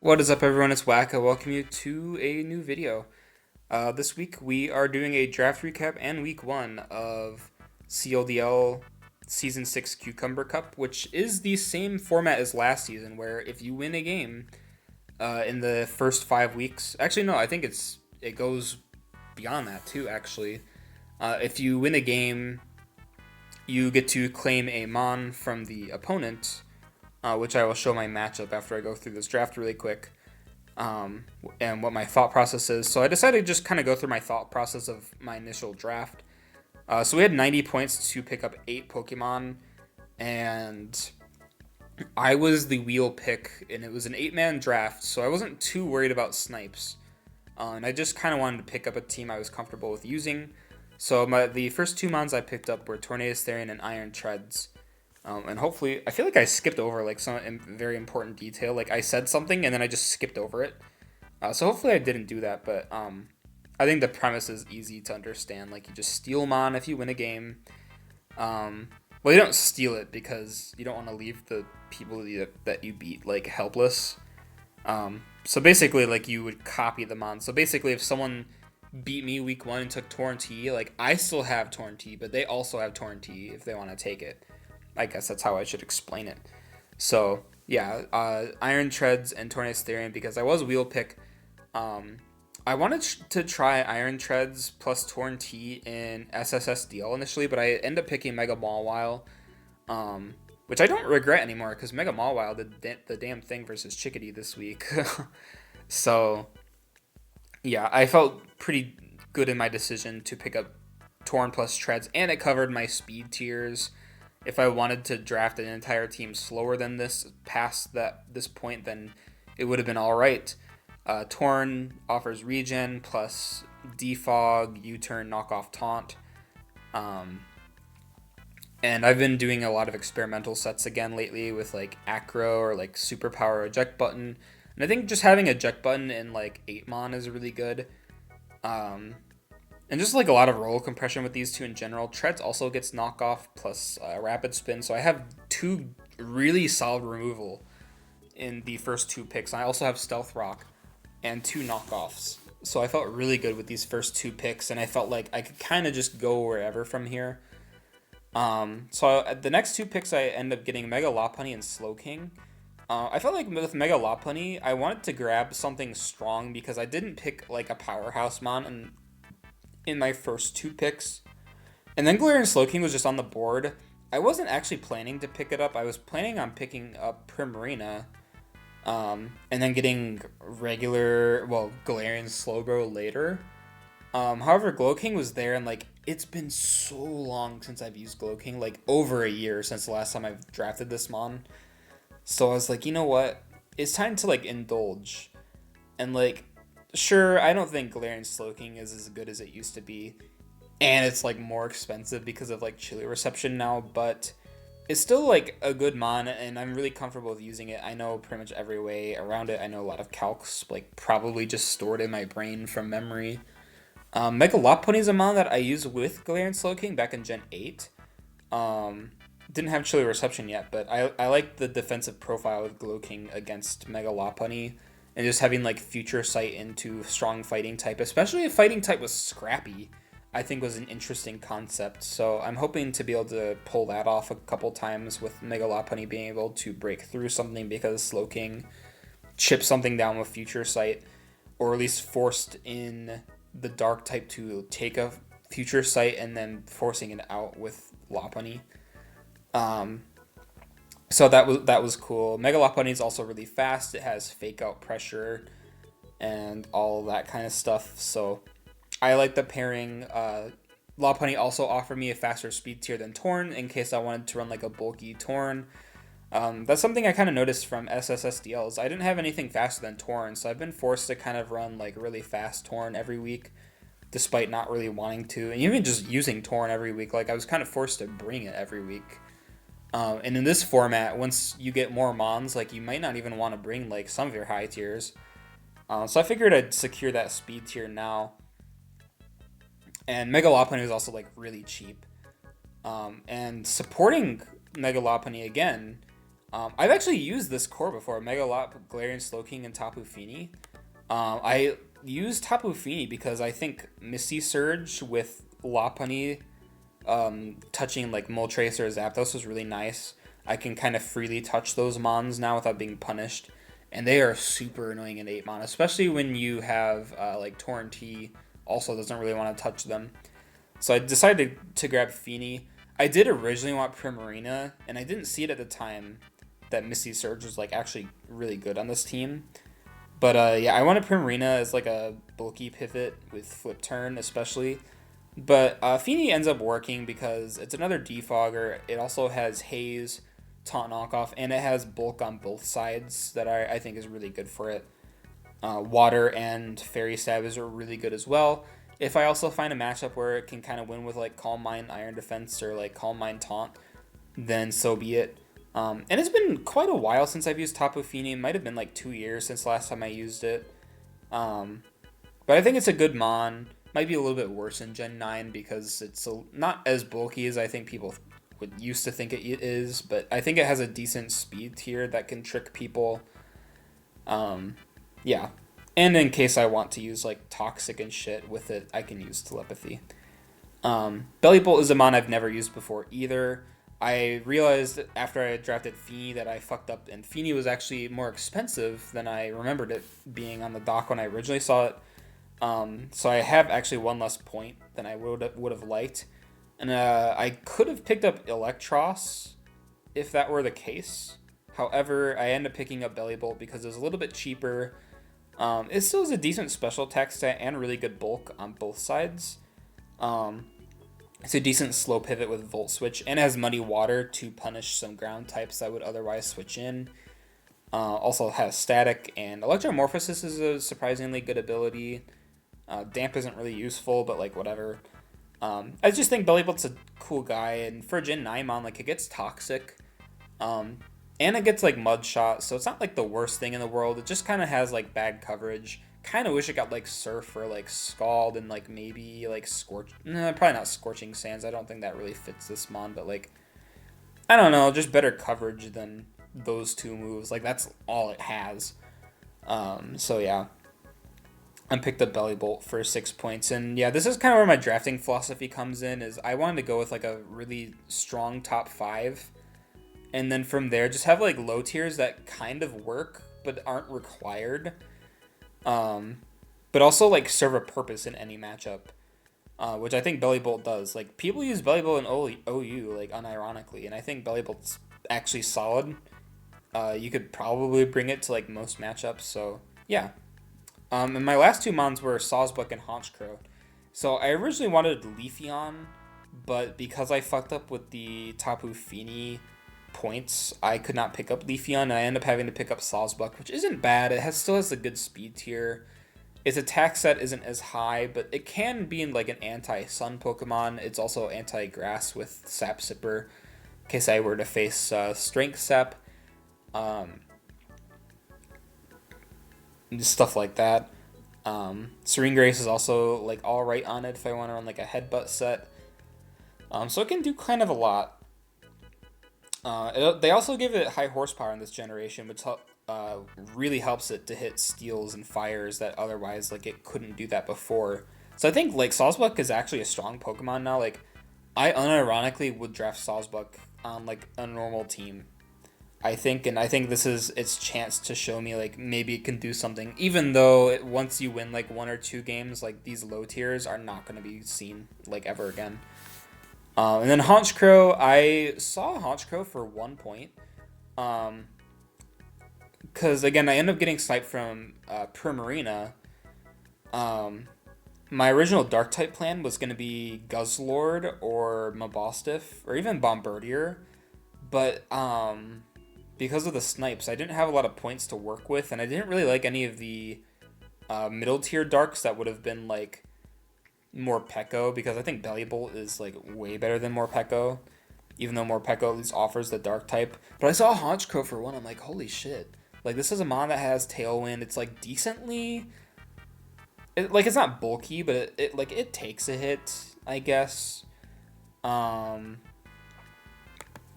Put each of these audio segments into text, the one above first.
What is up, everyone? It's Whack. I welcome you to a new video. This week we are doing a draft recap and week one of CLDL Season 6 Cucumber Cup, which is the same format as last season, where if you win a game in the first 5 weeks, actually, no, I think it goes beyond that too, actually. If you win a game, you get to claim a Mon from the opponent, which I will show my matchup after I go through this draft really quick, and what my thought process is. So I decided to just kind of go through my thought process of my initial draft. So we had 90 points to pick up 8 Pokemon, and I was the wheel pick, and it was an 8-man draft, so I wasn't too worried about snipes. And I just kind of wanted to pick up a team I was comfortable with using. So the first two mons I picked up were Tornadus Therian and Iron Treads. And hopefully, I feel like I skipped over like some very important detail. Like I said something and then I just skipped over it. So hopefully I didn't do that. But I think the premise is easy to understand. Like you just steal Mon if you win a game. Well, you don't steal it because you don't want to leave the people that you beat like helpless. So basically, like you would copy the Mon. So basically, if someone beat me week one and took Torn T, like I still have Torn T, but they also have Torn T if they want to take it. I guess that's how I should explain it. So yeah, Iron Treads and Tornadus Therian because I was wheel pick. I wanted to try Iron Treads plus Torn T in SSSDL initially, but I ended up picking Mega Mawile, which I don't regret anymore because Mega Mawile did the damn thing versus Chickadee this week. So yeah, I felt pretty good in my decision to pick up Torn plus Treads, and it covered my speed tiers. If I wanted to draft an entire team slower than this, past this point, then it would have been all right. Torn offers regen plus defog, U-turn, knockoff, taunt. And I've been doing a lot of experimental sets again lately with like acro or like superpower eject button. And I think just having eject button in like 8-mon is really good. And just like a lot of roll compression with these two in general. Treads also gets knockoff plus rapid spin. So I have two really solid removal in the first two picks. I also have Stealth Rock and 2 knockoffs. So I felt really good with these first 2 picks, and I felt like I could kind of just go wherever from here. So the next 2 picks I end up getting Mega Lopunny and Slowking. I felt like with Mega Lopunny, I wanted to grab something strong because I didn't pick like a powerhouse mon in my first 2 picks. And then Galarian Slowking was just on the board. I wasn't actually planning to pick it up. I was planning on picking up Primarina, and then getting Galarian Slowbro later. However, Glowking was there, and like it's been so long since I've used Glowking, like over a year since the last time I've drafted this mon. So I was like, you know what? It's time to like indulge. And like, sure, I don't think Galarian Slowking is as good as it used to be. And it's like more expensive because of like chili reception now, but it's still like a good mon, and I'm really comfortable with using it. I know pretty much every way around it. I know a lot of calcs, like probably just stored in my brain from memory. Mega Lopunny is a mon that I used with Galarian Slowking back in Gen 8. Didn't have chili reception yet, but I like the defensive profile with Glowking against Mega Lopunny, and just having like future sight into strong fighting type, especially if fighting type was scrappy, I think was an interesting concept. So I'm hoping to be able to pull that off a couple times with Mega Lopunny being able to break through something because Slowking chips something down with future sight, or at least forced in the dark type to take a future sight and then forcing it out with Lopunny. So that was cool. Mega Lopunny is also really fast. It has fake out pressure and all that kind of stuff. So I like the pairing. Lopunny also offered me a faster speed tier than Torn in case I wanted to run like a bulky Torn. That's something I kind of noticed from SSSDLs. I didn't have anything faster than Torn, so I've been forced to kind of run like really fast Torn every week, despite not really wanting to, and even just using Torn every week. Like I was kind of forced to bring it every week. And in this format, once you get more mons, like you might not even want to bring like some of your high tiers. So I figured I'd secure that speed tier now. And Mega Lopunny is also like really cheap. And supporting Mega Lopunny again, I've actually used this core before, Megalop, Galarian Slowking, and Tapu Fini. I use Tapu Fini because I think Misty Surge with Lopunny touching like Moltres or Zapdos was really nice. I can kind of freely touch those Mons now without being punished. And they are super annoying in 8 Mon, especially when you have like Torrentee also doesn't really want to touch them. So I decided to grab Fini. I did originally want Primarina, and I didn't see it at the time that Misty Surge was like actually really good on this team. But yeah, I wanted Primarina as like a bulky pivot with Flip Turn especially. But Fini ends up working because it's another defogger. It also has Haze, Taunt Knockoff, and it has Bulk on both sides that I think is really good for it. Water and Fairy Stab are really good as well. If I also find a matchup where it can kind of win with like Calm Mind Iron Defense or like Calm Mind Taunt, then so be it. And it's been quite a while since I've used Tapu Fini. It might have been like 2 years since last time I used it. But I think it's a good Mon. Might be a little bit worse in Gen 9 because it's not as bulky as I think people would used to think it is. But I think it has a decent speed tier that can trick people. Yeah. And in case I want to use like Toxic and shit with it, I can use Telepathy. Bellybolt is a Mon I've never used before either. I realized after I drafted Fini that I fucked up, and Fini was actually more expensive than I remembered it being on the dock when I originally saw it. So I have actually one less point than I would have liked. And I could have picked up Electros if that were the case. However, I ended up picking up Bellybolt because it was a little bit cheaper. It still has a decent special attack stat and really good bulk on both sides. It's a decent slow pivot with Volt Switch and has Muddy Water to punish some ground types that would otherwise switch in. Also has Static, and Electromorphosis is a surprisingly good ability. Damp isn't really useful, but like whatever. I just think Bellybolt's a cool guy, and for Gen 9 Mon, like it gets Toxic. And it gets like Mud Shot, so it's not like the worst thing in the world. It just kind of has like bad coverage. Kind of wish it got like Surf or like Scald and like maybe like Scorch. No, probably not Scorching Sands. I don't think that really fits this Mon, but like I don't know, just better coverage than those two moves. Like that's all it has. So yeah, I picked up Bellybolt for 6 points, and yeah, this is kind of where my drafting philosophy comes in. Is I wanted to go with like a really strong top 5, and then from there just have like low tiers that kind of work but aren't required. But also like serve a purpose in any matchup, which I think Bellybolt does. Like people use Bellybolt in OU like unironically, and I think Bellybolt's actually solid. You could probably bring it to like most matchups. So yeah. And my last two Mons were Sawsbuck and Honchkrow. So I originally wanted Leafeon, but because I fucked up with the Tapu Fini points, I could not pick up Leafeon, and I ended up having to pick up Sawsbuck, which isn't bad. It still has a good speed tier. Its attack set isn't as high, but it can be in like an anti-sun Pokemon. It's also anti-grass with Sap Sipper, in case I were to face Strength Sap. Stuff like that. Serene Grace is also like alright on it if I want to run like a Headbutt set. So it can do kind of a lot. They also give it high horsepower in this generation, which really helps it to hit steals and fires that otherwise like it couldn't do that before. So I think like Sawsbuck is actually a strong Pokemon now. Like I unironically would draft Sawsbuck on like a normal team. I think this is its chance to show me like maybe it can do something. Even though once you win like 1 or 2 games, like these low tiers are not going to be seen like ever again. And then Honchkrow, I saw Honchkrow for 1 point. Because, again, I ended up getting sniped from Primarina. My original Dark-type plan was going to be Guzzlord or Mabostiff, or even Bombardier. But because of the snipes, I didn't have a lot of points to work with, and I didn't really like any of the middle-tier Darks that would have been, like, Morpeko, because I think Bellybolt is like way better than Morpeko, even though Morpeko at least offers the dark type. But I saw Honchkrow for 1, I'm like, holy shit. Like this is a Mon that has Tailwind. It's like decently, it's not bulky, but it takes a hit, I guess.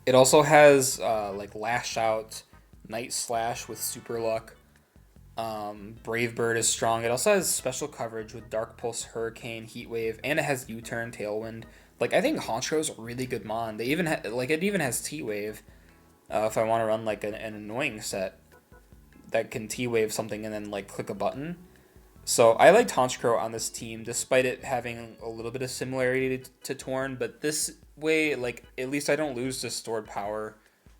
It also has like Lash Out, Night Slash with Super Luck. Brave Bird is strong. It also has special coverage with Dark Pulse, Hurricane, Heat Wave, and it has U-Turn, Tailwind. Like I think Honchkrow a really good mon. They even like it even has T Wave. If I want to run like an annoying set that can T Wave something and then like click a button. So I liked Honchkrow on this team, despite it having a little bit of similarity to Torn. But this way, like at least I don't lose to stored power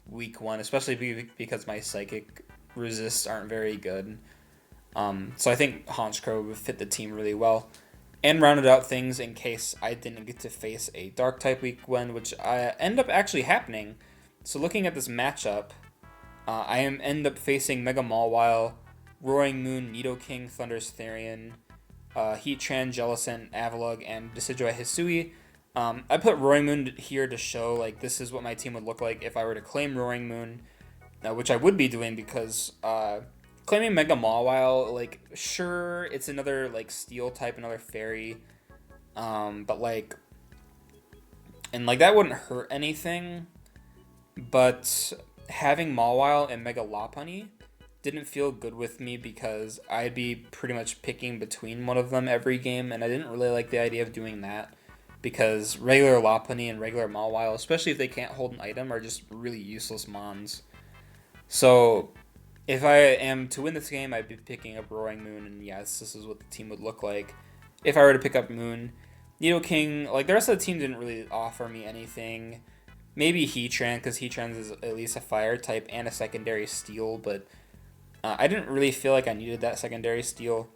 week one, especially because my psychic resists aren't very good. So I think Honchkrow would fit the team really well, and rounded out things in case I didn't get to face a dark type week one, which end up actually happening. So looking at this matchup, end up facing Mega Mawile, Roaring Moon, Nidoking, Thunderous Therian, Heatran, Jellicent, Avalugg, and Decidueye Hisui. I put Roaring Moon here to show like this is what my team would look like if I were to claim Roaring Moon, which I would be doing because claiming Mega Mawile, like sure it's another like Steel type, another Fairy, but like and like that wouldn't hurt anything, but having Mawile and Mega Lopunny didn't feel good with me because I'd be pretty much picking between one of them every game, and I didn't really like the idea of doing that because regular Lopunny and regular Mawile, especially if they can't hold an item, are just really useless mons. So if I am to win this game, I'd be picking up Roaring Moon, and yes, this is what the team would look like if I were to pick up Moon. Nidoking, like the rest of the team didn't really offer me anything. Maybe Heatran, because Heatran is at least a fire type and a secondary steel, but I didn't really feel like I needed that secondary steel,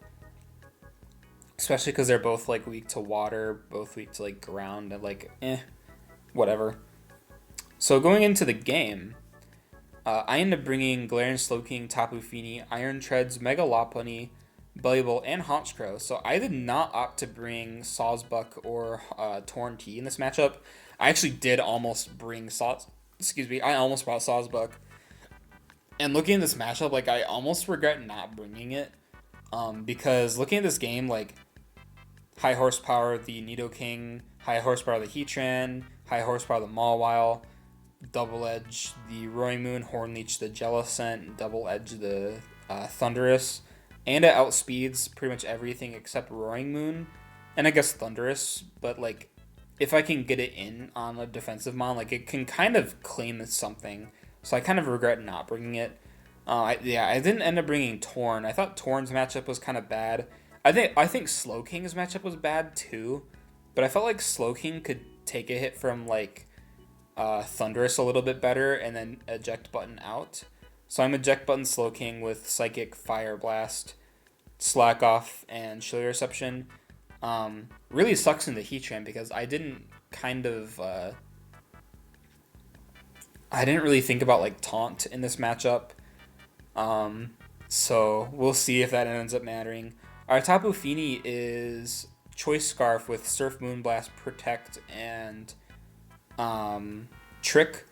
especially because they're both like weak to water, both weak to like ground, and like whatever. So going into the game, I ended up bringing Galarian Slowking, Tapu Fini, Iron Treads, Mega Lopunny, Bellibolt, and Honchkrow. So I did not opt to bring Sawsbuck or Torn T in this matchup. I actually did almost bring I almost brought Sawsbuck. And looking at this matchup, like I almost regret not bringing it, because looking at this game, like high horsepower the Nidoking, high horsepower the Heatran, high horsepower the Mawile, double edge the Roaring Moon, Horn Leech the Jellicent, double edge the Thundurus, and it outspeeds pretty much everything except Roaring Moon, and I guess Thundurus. But like, if I can get it in on a defensive mon, like it can kind of claim something. So I kind of regret not bringing it. I didn't end up bringing Torn. I thought Torn's matchup was kind of bad. I think Slowking's matchup was bad too, but I felt like Slowking could take a hit from like Thundurus a little bit better and then eject button out. So I'm eject button Slowking with Psychic, Fire Blast, Slack Off, and Chilly Reception. Really sucks in the Heatran because I didn't really think about like taunt in this matchup. So we'll see if that ends up mattering. Our Tapu Fini is Choice Scarf with Surf, Moonblast, Protect, and Trick.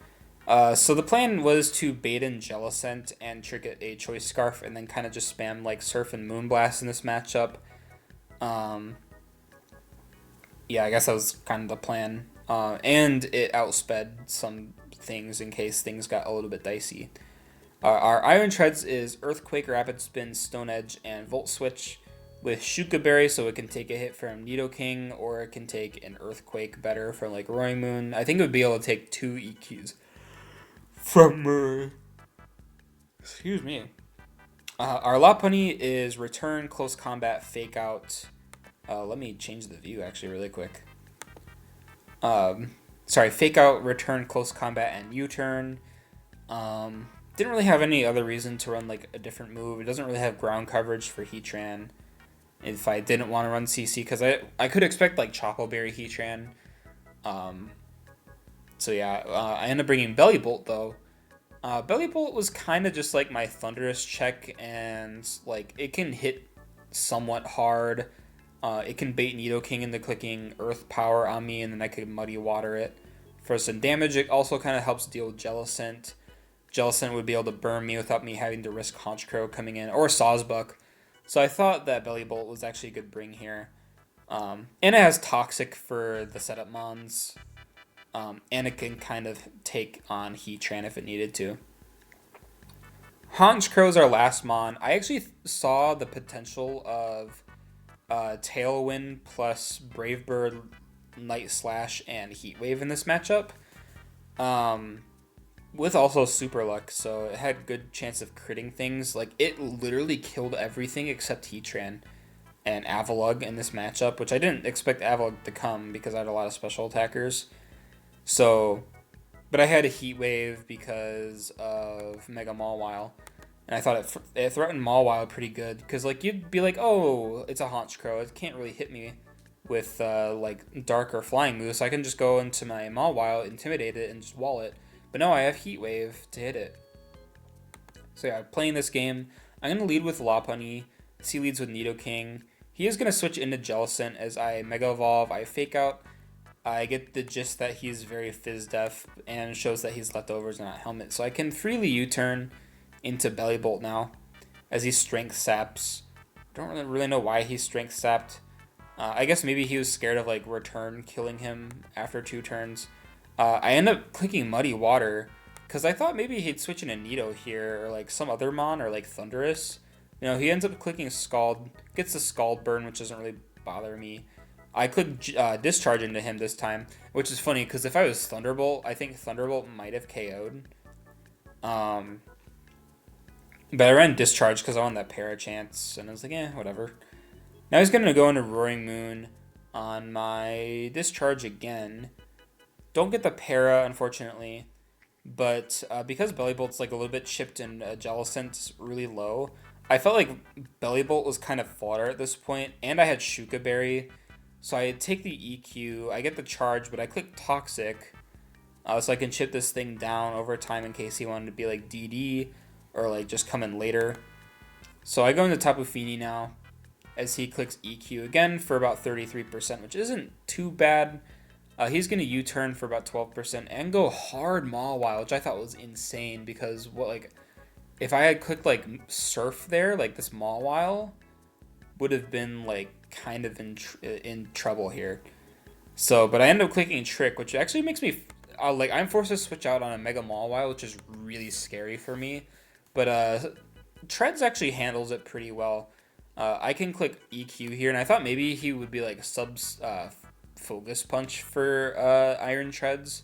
So the plan was to bait in Jellicent and trick it a Choice Scarf and then kind of just spam like Surf and Moonblast in this matchup. Yeah, I guess that was kind of the plan. And it outsped some things in case things got a little bit dicey. Our Iron Treads is Earthquake, Rapid Spin, Stone Edge, and Volt Switch with Shuka Berry, so it can take a hit from Nidoking, or it can take an Earthquake better from like Roaring Moon. I think it would be able to take 2 EQs from excuse me. Our Lopunny is Return, Close Combat, Fake Out. Let me change the view actually really quick. Fake Out, Return, Close Combat, and U-Turn. Didn't really have any other reason to run like a different move. It doesn't really have ground coverage for Heatran. If I didn't want to run CC, because I could expect like Choco Berry Heatran. So yeah, I ended up bringing Bellibolt though. Bellibolt was kind of just like my Thunderous check, and like it can hit somewhat hard. It can bait Nidoking into clicking Earth Power on me, and then I could Muddy Water it for some damage. It also kind of helps deal with Jellicent. Jellicent would be able to burn me without me having to risk Honchkrow coming in, or Sawsbuck. So I thought that Bellibolt was actually a good bring here. And it has Toxic for the setup mons. and it can kind of take on Heatran if it needed to. Honchkrow is our last mon. I actually saw the potential of Tailwind plus Brave Bird, Night Slash, and Heat Wave in this matchup. With also Super Luck, so it had good chance of critting things. Like, it literally killed everything except Heatran and Avalugg in this matchup, which I didn't expect Avalugg to come because I had a lot of special attackers. So, but I had a Heat Wave because of Mega Mawile. And I thought it threatened Mawile pretty good. Because, like, you'd be like, oh, it's a Honchkrow. It can't really hit me with, like, Dark or Flying moves. So I can just go into my Mawile, intimidate it, and just wall it. But no, I have Heat Wave to hit it. So yeah, playing this game, I'm going to lead with Lopunny. C leads with Nidoking. He is going to switch into Jellicent as I Mega Evolve. I Fake Out. I get the gist that he's very Fizz-Def and shows that he's leftovers and not Helmet. So I can freely U-turn into Belly Bolt now as he Strength Saps. Don't really know why he Strength Sapped. I guess maybe he was scared of like Return killing him after 2 turns. I end up clicking Muddy Water because I thought maybe he'd switch into Nido here or like some other mon or like Thundurus. You know, he ends up clicking Scald, gets the Scald burn, which doesn't really bother me. I click Discharge into him this time, which is funny because if I was Thunderbolt, I think Thunderbolt might have KO'd. But I ran Discharge because I wanted that Para chance, and I was like, whatever. Now he's going to go into Roaring Moon on my Discharge again. Don't get the Para, unfortunately, but because Belly Bolt's like a little bit chipped and Jellicent's really low, I felt like Belly Bolt was kind of fodder at this point, and I had Shuka Berry, so I take the EQ, I get the charge, but I click Toxic, so I can chip this thing down over time in case he wanted to be like DD, or like just come in later. So I go into Tapu Fini now, as he clicks EQ again for about 33%, which isn't too bad. He's going to U-turn for about 12% and go hard Mawile, which I thought was insane because if I had clicked like Surf there, like this Mawile would have been like kind of in trouble here. So, but I end up clicking Trick, which actually makes me I'm forced to switch out on a Mega Mawile, which is really scary for me. But Treads actually handles it pretty well. I can click EQ here, and I thought maybe he would be like Focus Punch for Iron Treads,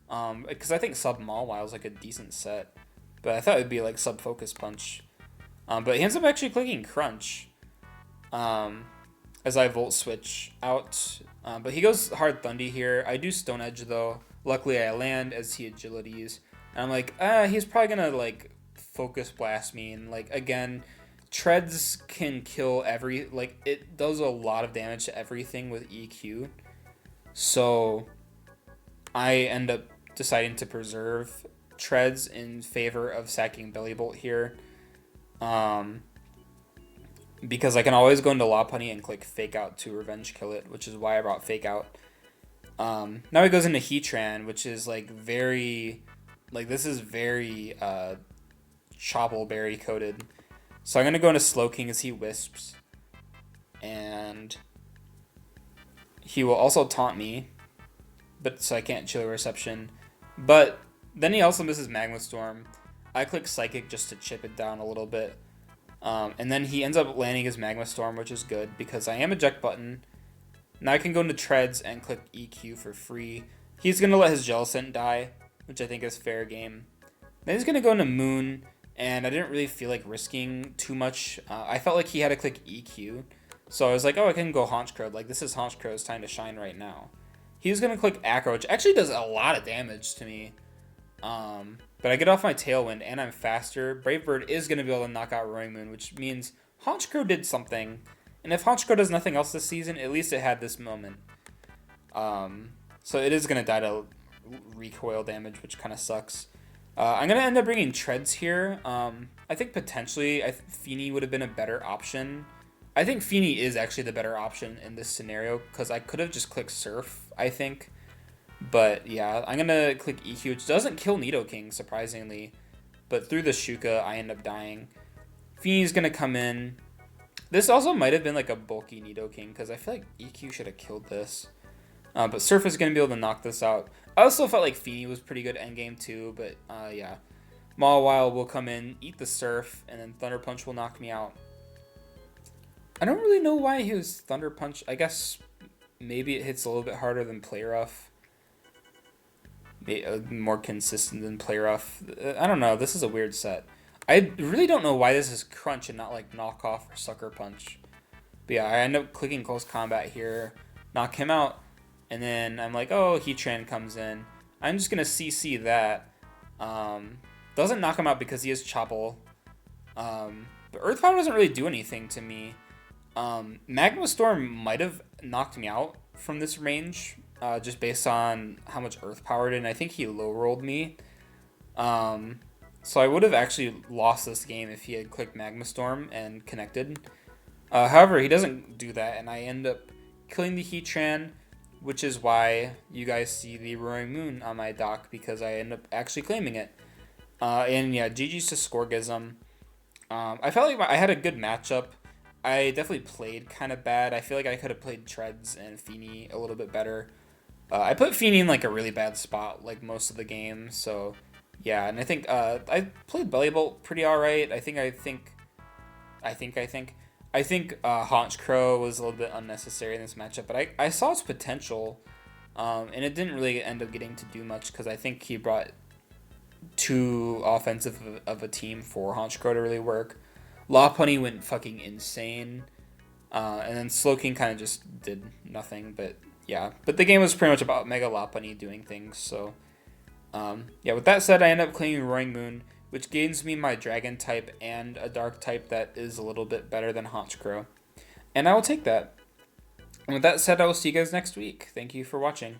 because I think Sub Mawile is like a decent set, but I thought it would be like Sub Focus Punch. But he ends up actually clicking Crunch as I Volt Switch out. But he goes hard Thundy here. I do Stone Edge though. Luckily I land as he Agilities, and I'm like, he's probably gonna like Focus Blast me, and like again, Treads can kill it does a lot of damage to everything with EQ. So I end up deciding to preserve Treads in favor of sacking Belly Bolt here. Because I can always go into Lopunny and click Fake Out to Revenge Kill it, which is why I brought Fake Out. Now he goes into Heatran, which is like very, this is very Choppleberry coated. So I'm going to go into Slowking as he Wisps. And he will also taunt me, so I can't Chilly Reception. But then he also misses Magma Storm. I click Psychic just to chip it down a little bit. And then he ends up landing his Magma Storm, which is good because I am Eject Button. Now I can go into Treads and click EQ for free. He's going to let his Jellicent die, which I think is fair game. Then he's going to go into Moon, and I didn't really feel like risking too much. I felt like he had to click EQ. So I was like, I can go Honchkrow. Like, this is Honchkrow's time to shine right now. He was going to click Acro, which actually does a lot of damage to me. But I get off my Tailwind, and I'm faster. Brave Bird is going to be able to knock out Roaring Moon, which means Honchkrow did something. And if Honchkrow does nothing else this season, at least it had this moment. So it is going to die to recoil damage, which kind of sucks. I'm going to end up bringing Treads here. I think potentially Fini would have been a better option. I think Fini is actually the better option in this scenario because I could have just clicked Surf, I think. But yeah, I'm going to click EQ, which doesn't kill Nidoking, surprisingly. But through the Shuka, I end up dying. Fini's going to come in. This also might have been like a bulky Nidoking because I feel like EQ should have killed this. But Surf is going to be able to knock this out. I also felt like Feeny was pretty good endgame too, but yeah. Mawile will come in, eat the Surf, and then Thunder Punch will knock me out. I don't really know why he was Thunder Punch. I guess maybe it hits a little bit harder than Play Rough. More consistent than Play Rough. I don't know. This is a weird set. I really don't know why this is Crunch and not like Knockoff or Sucker Punch. But yeah, I end up clicking Close Combat here, knock him out, and then I'm like, oh, Heatran comes in. I'm just going to CC that. Doesn't knock him out because he has Chopple. But Earth Power doesn't really do anything to me. Magma Storm might have knocked me out from this range, just based on how much Earth Power did, and I think he low rolled me. So I would have actually lost this game if he had clicked Magma Storm and connected. However, he doesn't do that, and I end up killing the Heatran, which is why you guys see the Roaring Moon on my dock, because I end up actually claiming it. And yeah, GG's to Scorgism. I felt like I had a good matchup. I definitely played kind of bad. I feel like I could have played Treads and Feeny a little bit better. I put Feeny in like a really bad spot like most of the game, so yeah. And I think I played Bellybolt pretty alright. I think Honchkrow was a little bit unnecessary in this matchup, but I saw its potential, and it didn't really end up getting to do much because I think he brought too offensive of a team for Honchkrow to really work. Lopunny went fucking insane, and then Slowking kind of just did nothing, but yeah. But the game was pretty much about Mega Lopunny doing things, so yeah, with that said, I end up claiming Roaring Moon, which gains me my Dragon type and a Dark type that is a little bit better than Honchkrow. And I will take that. And with that said, I will see you guys next week. Thank you for watching.